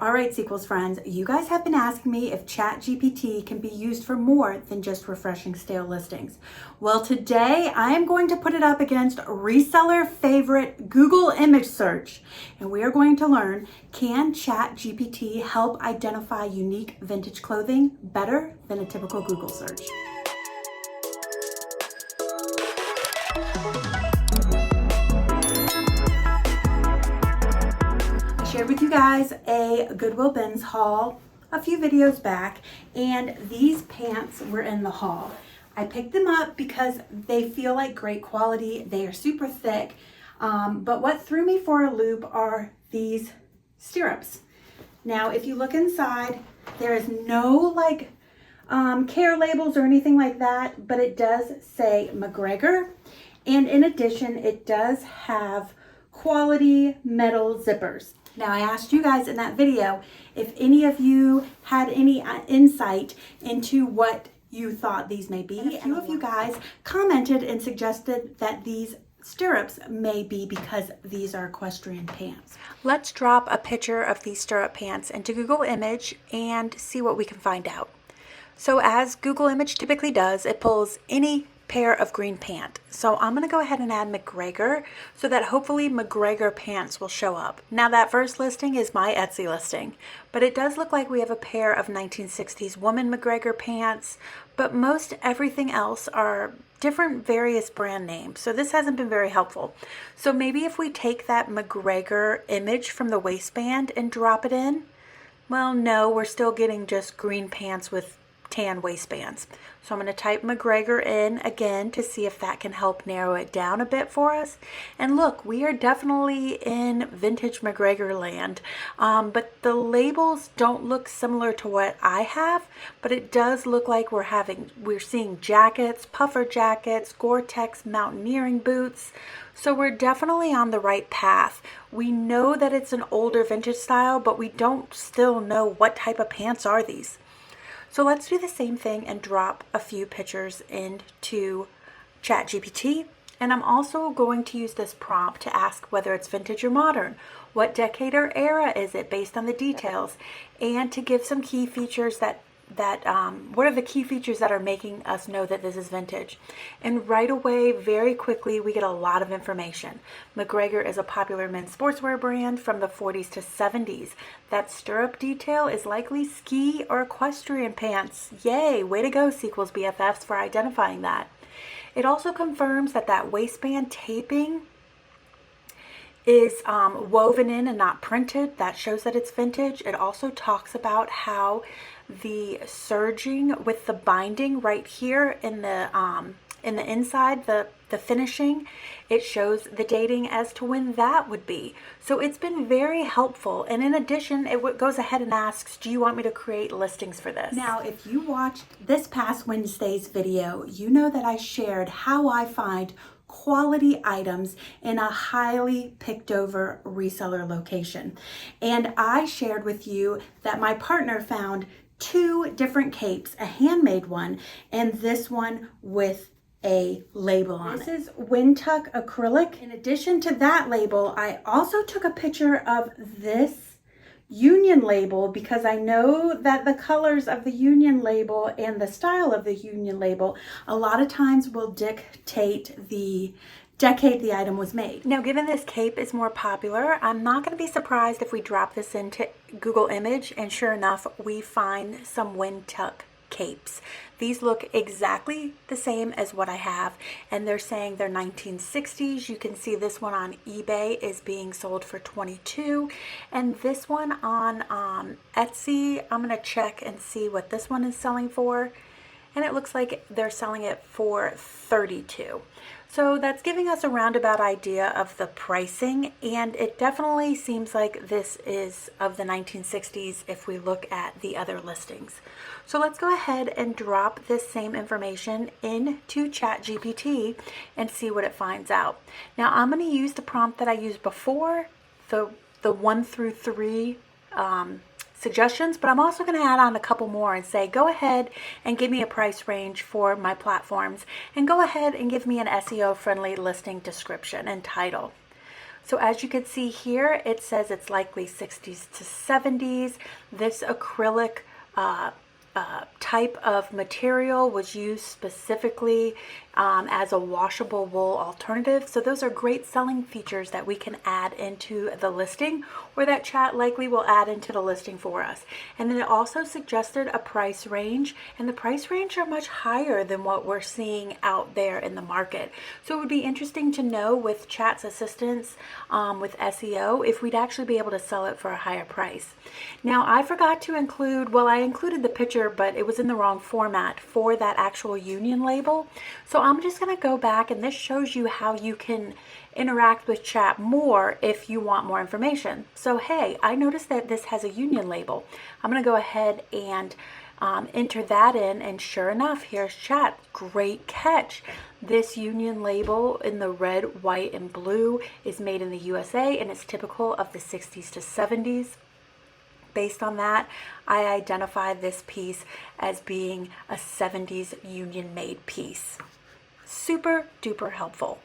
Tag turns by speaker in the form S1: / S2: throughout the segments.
S1: All right, Sequels friends, you guys have been asking me if ChatGPT can be used for more than just refreshing stale listings. Well, today I am going to put it up against reseller favorite Google image search, and we are going to learn, can ChatGPT help identify unique vintage clothing better than a typical Google search? Shared with you guys a Goodwill Bins haul a few videos back, and these pants were in the haul. I picked them up because they feel like great quality. They are super thick, but what threw me for a loop are these stirrups. Now, if you look inside, there is no care labels or anything like that, but it does say McGregor, and in addition, it does have quality metal zippers. Now, I asked you guys in that video if any of you had any insight into what you thought these may be. A few of you guys commented and suggested that these stirrups may be because these are equestrian pants.
S2: Let's drop a picture of these stirrup pants into Google Image and see what we can find out. So as Google Image typically does, it pulls any pair of green pant. So I'm going to go ahead and add McGregor so that hopefully McGregor pants will show up. Now that first listing is my Etsy listing, but it does look like we have a pair of 1960s woman McGregor pants, but most everything else are different various brand names. So this hasn't been very helpful. So maybe if we take that McGregor image from the waistband and drop it in, well, no, we're still getting just green pants with tan waistbands. So I'm going to type McGregor in again to see if that can help narrow it down a bit for us. And look, we are definitely in vintage McGregor land, but the labels don't look similar to what I have, but it does look like we're seeing jackets, puffer jackets, Gore-Tex mountaineering boots. So we're definitely on the right path. We know that it's an older vintage style, but we don't still know what type of pants are these. So let's do the same thing and drop a few pictures into ChatGPT. And I'm also going to use this prompt to ask whether it's vintage or modern. What decade or era is it based on the details? And to give some key features what are the key features that are making us know that this is vintage? And right away, very quickly, we get a lot of information. McGregor is a popular men's sportswear brand from the 40s to 70s. That stirrup detail is likely ski or equestrian pants. Yay, way to go, Sequels BFFs, for identifying that. It also confirms that waistband taping is woven in and not printed. That shows that it's vintage. It also talks about how the serging with the binding right here in the inside, the finishing, it shows the dating as to when that would be. So it's been very helpful. And in addition, it goes ahead and asks, do you want me to create listings for this?
S1: Now, if you watched this past Wednesday's video, you know that I shared how I find quality items in a highly picked over reseller location. And I shared with you that my partner found two different capes, a handmade one and this one with a label on it. This is Wintuck acrylic. In addition to that label, I also took a picture of this Union label because I know that the colors of the Union label and the style of the Union label a lot of times will dictate the decade the item was made.
S2: Now, given this cape is more popular, I'm not going to be surprised if we drop this into Google Image and sure enough, we find some Wintuck capes. These look exactly the same as what I have, and they're saying they're 1960s. You can see this one on eBay is being sold for $22, and this one on Etsy, I'm going to check and see what this one is selling for, and it looks like they're selling it for $32. So that's giving us a roundabout idea of the pricing, and it definitely seems like this is of the 1960s if we look at the other listings. So let's go ahead and drop this same information into ChatGPT and see what it finds out. Now I'm going to use the prompt that I used before, the 1 through 3 suggestions, but I'm also going to add on a couple more and say, go ahead and give me a price range for my platforms, and go ahead and give me an SEO friendly listing description and title. So as you can see here, it says it's likely 60s to 70s. This acrylic type of material was used specifically as a washable wool alternative. So those are great selling features that we can add into the listing, or that chat likely will add into the listing for us. And then it also suggested a price range, and the price range are much higher than what we're seeing out there in the market. So it would be interesting to know with chat's assistance with SEO if we'd actually be able to sell it for a higher price. Now I forgot to include, well, I included the picture, but it was in the wrong format for that actual union label. So I'm just going to go back, and this shows you how you can interact with chat more if you want more information. So hey, I noticed that this has a union label. I'm going to go ahead and enter that in, and sure enough, here's chat. Great catch. This union label in the red, white, and blue is made in the USA, and it's typical of the 60s to 70s. Based on that, I identify this piece as being a 70s union made piece. Super duper helpful.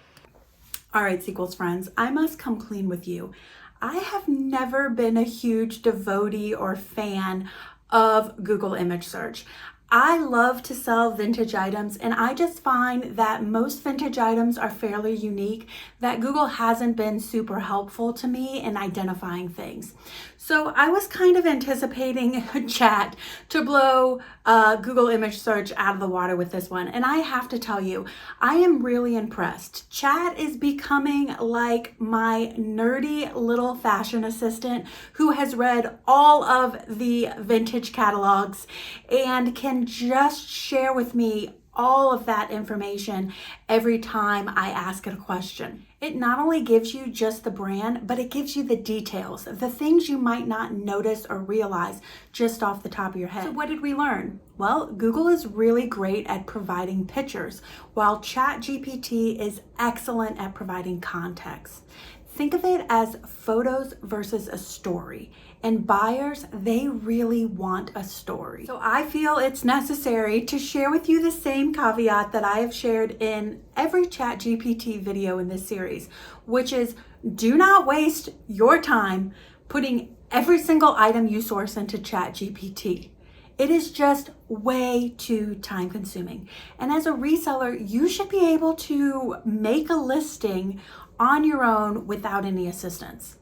S1: All right, Sequels friends, I must come clean with you. I have never been a huge devotee or fan of Google image search. I love to sell vintage items, and I just find that most vintage items are fairly unique, that Google hasn't been super helpful to me in identifying things. So I was kind of anticipating chat to blow Google image search out of the water with this one. And I have to tell you, I am really impressed. Chat is becoming like my nerdy little fashion assistant who has read all of the vintage catalogs and can just share with me all of that information every time I ask it a question. It not only gives you just the brand, but it gives you the details, the things you might not notice or realize just off the top of your head. So what did we learn? Well, Google is really great at providing pictures, while ChatGPT is excellent at providing context. Think of it as photos versus a story. And buyers, they really want a story. So I feel it's necessary to share with you the same caveat that I have shared in every ChatGPT video in this series, which is do not waste your time putting every single item you source into ChatGPT. It is just way too time consuming. And as a reseller, you should be able to make a listing on your own without any assistance.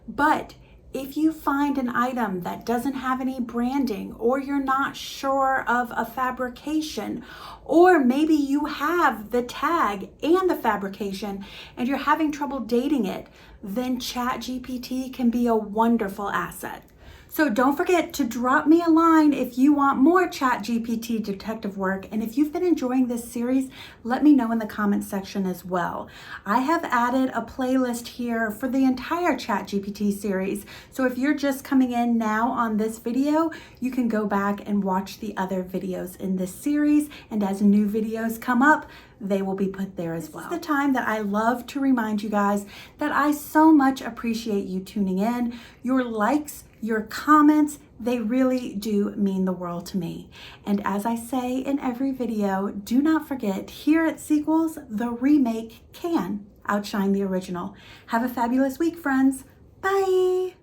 S1: But if you find an item that doesn't have any branding, or you're not sure of a fabrication, or maybe you have the tag and the fabrication and you're having trouble dating it, then ChatGPT can be a wonderful asset. So don't forget to drop me a line if you want more ChatGPT detective work. And if you've been enjoying this series, let me know in the comments section as well. I have added a playlist here for the entire ChatGPT series. So if you're just coming in now on this video, you can go back and watch the other videos in this series. And as new videos come up, they will be put there as well. This is the time that I love to remind you guys that I so much appreciate you tuning in. Your likes, your comments, they really do mean the world to me. And as I say in every video, do not forget, here at Sequels, the remake can outshine the original. Have a fabulous week, friends. Bye.